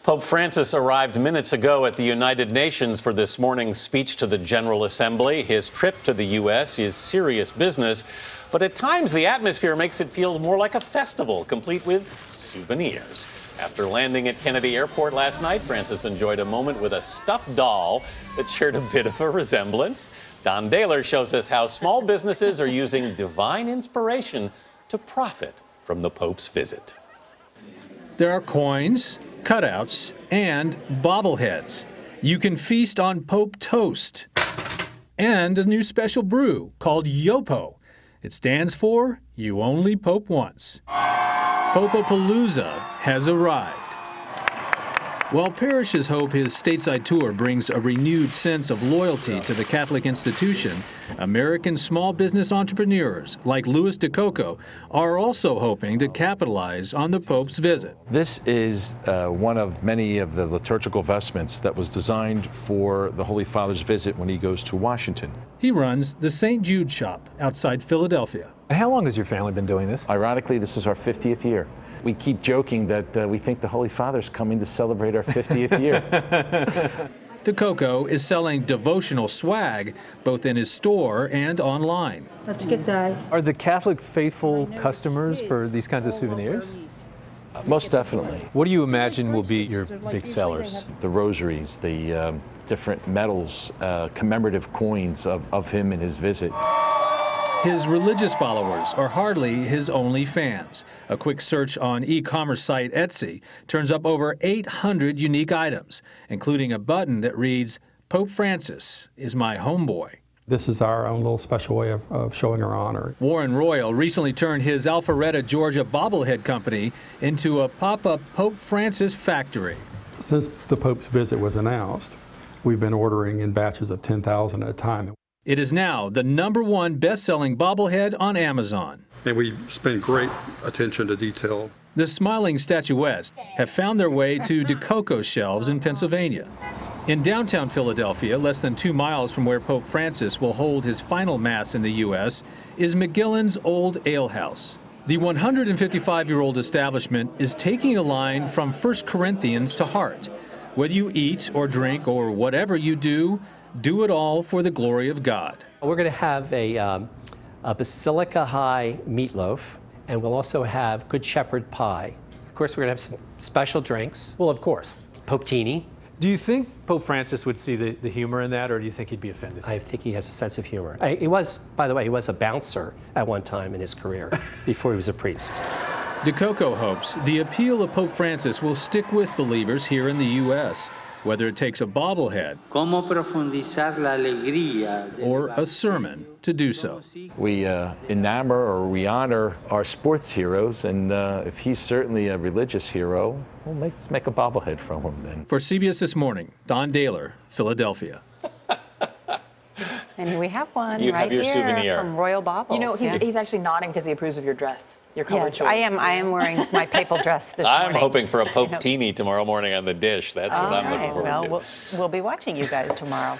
Pope Francis arrived minutes ago at the United Nations for this morning's speech to the General Assembly. His trip to the U.S. is serious business, but at times the atmosphere makes it feel more like a festival, complete with souvenirs. After landing at Kennedy Airport last night, Francis enjoyed a moment with a stuffed doll that shared a bit of a resemblance. Dahler shows us how small businesses are using divine inspiration to profit from the Pope's visit. There are coins, cutouts, and bobbleheads. You can feast on Pope toast and a new special brew called Yopo. It stands for You Only Pope Once. Popapalooza has arrived. While parishes hope his stateside tour brings a renewed sense of loyalty to the Catholic institution, American small business entrepreneurs like Louis DeCoco are also hoping to capitalize on the Pope's visit. This is one of many of the liturgical vestments that was designed for the Holy Father's visit when he goes to Washington. He runs the St. Jude shop outside Philadelphia. How long has your family been doing this? Ironically, this is our 50th year. We keep joking that we think the Holy Father's coming to celebrate our 50th year. DeCoco is selling devotional swag both in his store and online. Are the Catholic faithful customers for these kinds of souvenirs? Most definitely. What do you imagine will be your big sellers? The rosaries, the different medals, commemorative coins of him and his visit. His religious followers are hardly his only fans. A quick search on e-commerce site Etsy turns up over 800 unique items, including a button that reads, "Pope Francis is my homeboy." This is our own little special way of showing our honor. Warren Royal recently turned his Alpharetta, Georgia bobblehead company into a pop-up Pope Francis factory. Since the Pope's visit was announced, we've been ordering in batches of 10,000 at a time. It is now the #1 best-selling bobblehead on Amazon. And we spend great attention to detail. The smiling statuettes have found their way to DeCoco's shelves in Pennsylvania. In downtown Philadelphia, less than 2 miles from where Pope Francis will hold his final Mass in the U.S., is McGillen's Old Ale House. The 155-year-old establishment is taking a line from 1 Corinthians to heart. Whether you eat or drink or whatever you do it all for the glory of God. We're going to have a Basilica High meatloaf, and we'll also have Good Shepherd pie. Of course, we're going to have some special drinks. Well, of course. Pope-tini. Do you think Pope Francis would see the humor in that, or do you think he'd be offended? I think he has a sense of humor. He was, by the way, he was a bouncer at one time in his career before he was a priest. DeCoco hopes the appeal of Pope Francis will stick with believers here in the U.S., whether it takes a bobblehead or a sermon to do so. We enamor or we honor our sports heroes, and if he's certainly a religious hero, well, let's make a bobblehead from him then. For CBS This Morning, Don Dahler, Philadelphia. And we have one You right have your here souvenir from Royal Baubles. You know, he's actually nodding because he approves of your dress, your color choice. I am wearing my papal dress this morning. I'm hoping for a Pope-tini tomorrow morning on the dish. That's what I'm looking forward to. Well, we'll be watching you guys tomorrow.